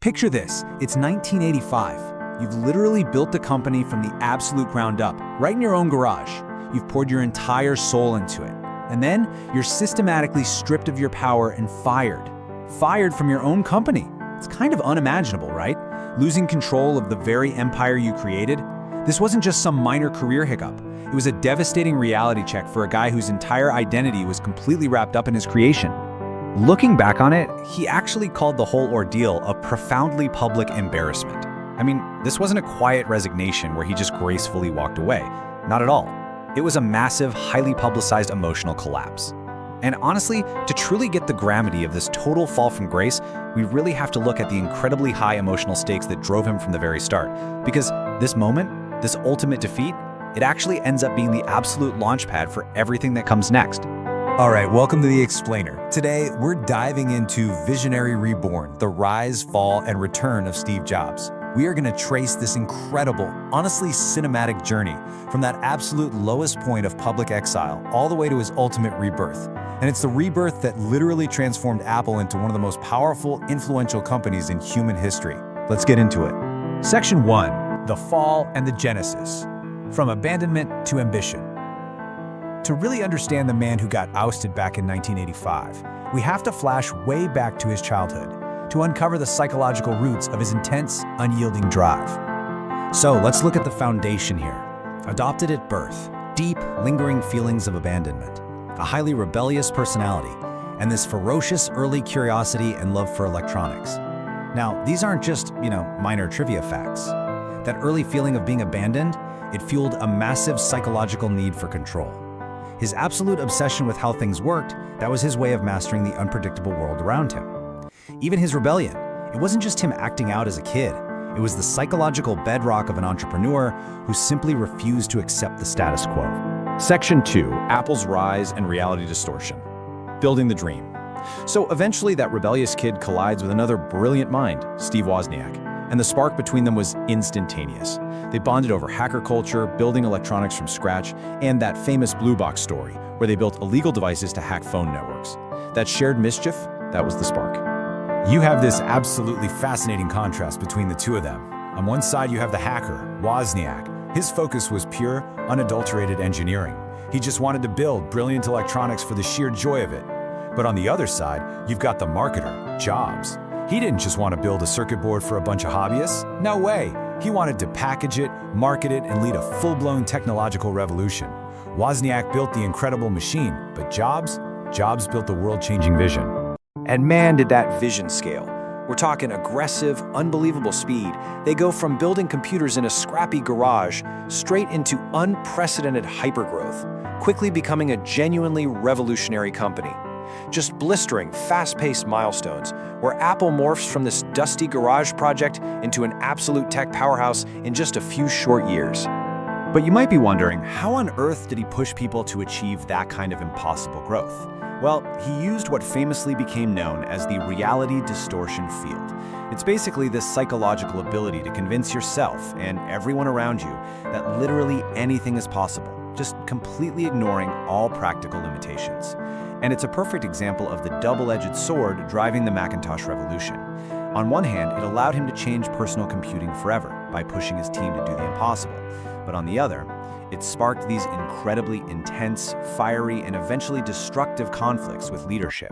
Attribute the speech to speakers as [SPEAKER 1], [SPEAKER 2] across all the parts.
[SPEAKER 1] Picture this, it's 1985. You've literally built a company from the absolute ground up, right in your own garage. You've poured your entire soul into it. And then you're systematically stripped of your power and fired. Fired from your own company. It's kind of unimaginable, right? Losing control of the very empire you created. This wasn't just some minor career hiccup. It was a devastating reality check for a guy whose entire identity was completely wrapped up in his creation. Looking back on it, he actually called the whole ordeal a profoundly public embarrassment. I mean, this wasn't a quiet resignation where he just gracefully walked away. Not at all. It was a massive, highly publicized emotional collapse. And honestly, to truly get the gravity of this total fall from grace, we really have to look at the incredibly high emotional stakes that drove him from the very start. Because this moment, this ultimate defeat, it actually ends up being the absolute launchpad for everything that comes next.
[SPEAKER 2] All right, welcome to The Explainer. Today, we're diving into Visionary Reborn, the rise, fall, and return of Steve Jobs. We are going to trace this incredible, honestly cinematic journey from that absolute lowest point of public exile all the way to his ultimate rebirth. And it's the rebirth that literally transformed Apple into one of the most powerful, influential companies in human history. Let's get into it.
[SPEAKER 1] Section 1. The Fall and the Genesis. From abandonment to ambition. To really understand the man who got ousted back in 1985, we have to flash way back to his childhood to uncover the psychological roots of his intense, unyielding drive. So let's look at the foundation here. Adopted at birth, deep, lingering feelings of abandonment, a highly rebellious personality, and this ferocious early curiosity and love for electronics. Now, these aren't just, minor trivia facts. That early feeling of being abandoned, it fueled a massive psychological need for control. His absolute obsession with how things worked, that was his way of mastering the unpredictable world around him. Even his rebellion, it wasn't just him acting out as a kid. It was the psychological bedrock of an entrepreneur who simply refused to accept the status quo.
[SPEAKER 3] Section 2, Apple's Rise and Reality Distortion. Building the Dream. So eventually that rebellious kid collides with another brilliant mind, Steve Wozniak, and the spark between them was instantaneous. They bonded over hacker culture, building electronics from scratch, and that famous blue box story, where they built illegal devices to hack phone networks. That shared mischief, that was the spark.
[SPEAKER 2] You have this absolutely fascinating contrast between the two of them. On one side, you have the hacker, Wozniak. His focus was pure, unadulterated engineering. He just wanted to build brilliant electronics for the sheer joy of it. But on the other side, you've got the marketer, Jobs. He didn't just want to build a circuit board for a bunch of hobbyists. No way. He wanted to package it, market it, and lead a full-blown technological revolution. Wozniak built the incredible machine, but Jobs built the world-changing vision.
[SPEAKER 1] And man, did that vision scale. We're talking aggressive, unbelievable speed. They go from building computers in a scrappy garage straight into unprecedented hypergrowth, quickly becoming a genuinely revolutionary company. Just blistering, fast-paced milestones where Apple morphs from this dusty garage project into an absolute tech powerhouse in just a few short years. But you might be wondering, how on earth did he push people to achieve that kind of impossible growth? Well, he used what famously became known as the reality distortion field. It's basically this psychological ability to convince yourself and everyone around you that literally anything is possible, just completely ignoring all practical limitations. And it's a perfect example of the double-edged sword driving the Macintosh revolution. On one hand, it allowed him to change personal computing forever by pushing his team to do the impossible. But on the other, it sparked these incredibly intense, fiery, and eventually destructive conflicts with leadership.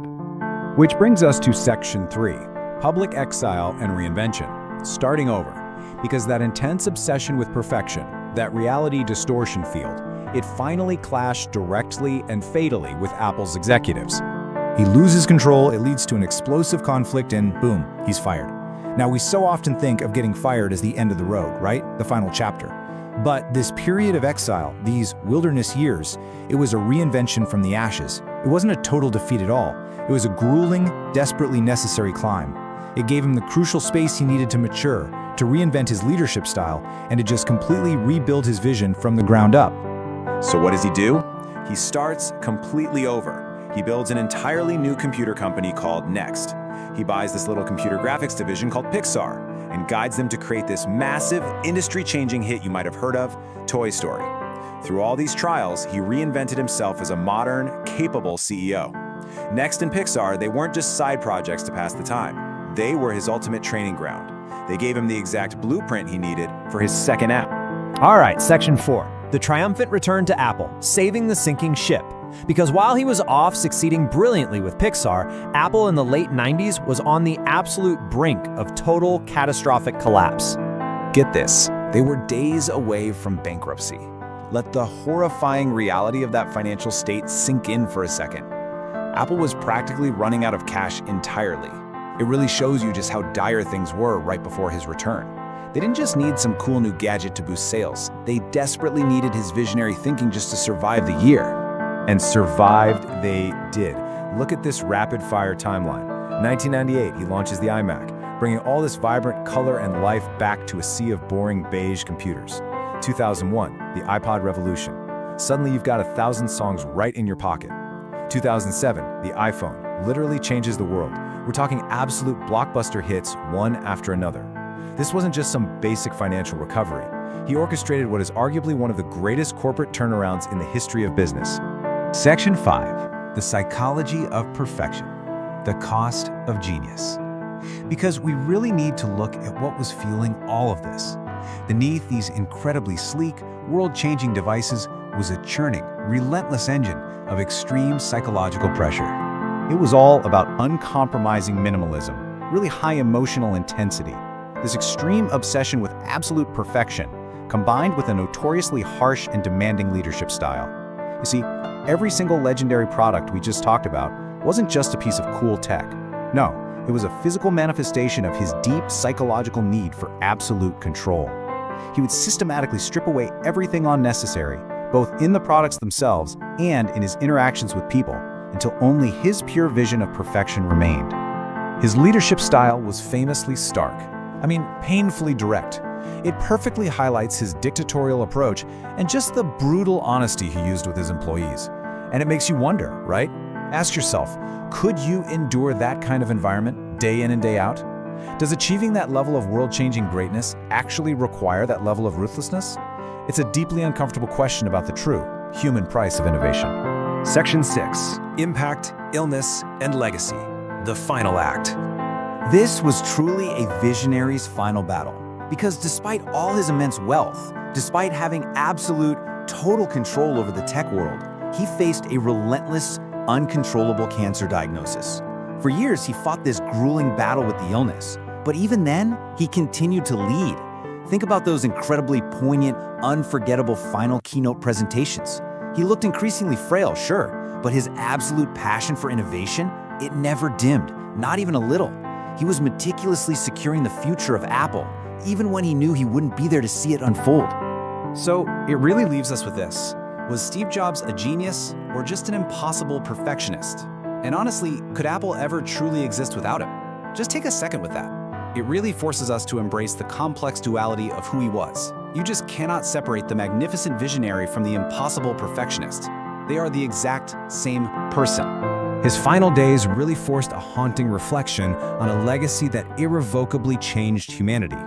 [SPEAKER 2] Which brings us to Section 3, Public Exile and Reinvention. Starting over, because that intense obsession with perfection, that reality distortion field, it finally clashed directly and fatally with Apple's executives. He loses control, it leads to an explosive conflict, and boom, he's fired. Now, we so often think of getting fired as the end of the road, right? The final chapter. But this period of exile, these wilderness years, it was a reinvention from the ashes. It wasn't a total defeat at all. It was a grueling, desperately necessary climb. It gave him the crucial space he needed to mature, to reinvent his leadership style, and to just completely rebuild his vision from the ground up.
[SPEAKER 3] So what does he do? He starts completely over. He builds an entirely new computer company called Next. He buys this little computer graphics division called Pixar and guides them to create this massive, industry-changing hit you might have heard of, Toy Story. Through all these trials, he reinvented himself as a modern, capable CEO. Next and Pixar, they weren't just side projects to pass the time. They were his ultimate training ground. They gave him the exact blueprint he needed for his second app.
[SPEAKER 4] All right, section 4. The triumphant return to Apple, saving the sinking ship. Because while he was off succeeding brilliantly with Pixar, Apple in the late 90s was on the absolute brink of total catastrophic collapse.
[SPEAKER 3] Get this, they were days away from bankruptcy. Let the horrifying reality of that financial state sink in for a second. Apple was practically running out of cash entirely. It really shows you just how dire things were right before his return. They didn't just need some cool new gadget to boost sales. They desperately needed his visionary thinking just to survive the year. And survived they did. Look at this rapid-fire timeline. 1998, he launches the iMac, bringing all this vibrant color and life back to a sea of boring beige computers. 2001, the iPod revolution. Suddenly you've got 1,000 songs right in your pocket. 2007, the iPhone literally changes the world. We're talking absolute blockbuster hits, one after another. This wasn't just some basic financial recovery. He orchestrated what is arguably one of the greatest corporate turnarounds in the history of business.
[SPEAKER 2] Section 5. The psychology of perfection. The cost of genius. Because we really need to look at what was fueling all of this. Beneath these incredibly sleek, world-changing devices was a churning, relentless engine of extreme psychological pressure.
[SPEAKER 3] It was all about uncompromising minimalism, really high emotional intensity. This extreme obsession with absolute perfection, combined with a notoriously harsh and demanding leadership style. You see, every single legendary product we just talked about wasn't just a piece of cool tech. No, it was a physical manifestation of his deep psychological need for absolute control. He would systematically strip away everything unnecessary, both in the products themselves and in his interactions with people, until only his pure vision of perfection remained. His leadership style was famously stark. Painfully direct. It perfectly highlights his dictatorial approach and just the brutal honesty he used with his employees. And it makes you wonder, right? Ask yourself, could you endure that kind of environment day in and day out? Does achieving that level of world-changing greatness actually require that level of ruthlessness? It's a deeply uncomfortable question about the true human price of innovation.
[SPEAKER 1] Section 6. Impact, Illness, and Legacy. The final act. This was truly a visionary's final battle. Because despite all his immense wealth, despite having absolute, total control over the tech world, he faced a relentless, uncontrollable cancer diagnosis. For years, he fought this grueling battle with the illness. But even then, he continued to lead. Think about those incredibly poignant, unforgettable final keynote presentations. He looked increasingly frail, sure, but his absolute passion for innovation, it never dimmed, not even a little. He was meticulously securing the future of Apple, even when he knew he wouldn't be there to see it unfold.
[SPEAKER 3] So it really leaves us with this. Was Steve Jobs a genius or just an impossible perfectionist? And honestly, could Apple ever truly exist without him? Just take a second with that. It really forces us to embrace the complex duality of who he was. You just cannot separate the magnificent visionary from the impossible perfectionist. They are the exact same person.
[SPEAKER 2] His final days really forced a haunting reflection on a legacy that irrevocably changed humanity.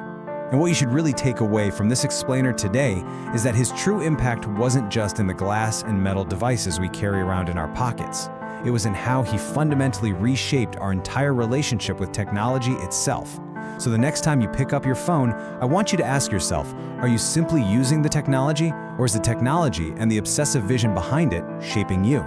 [SPEAKER 2] And what you should really take away from this explainer today is that his true impact wasn't just in the glass and metal devices we carry around in our pockets. It was in how he fundamentally reshaped our entire relationship with technology itself. So the next time you pick up your phone, I want you to ask yourself, are you simply using the technology, or is the technology and the obsessive vision behind it shaping you?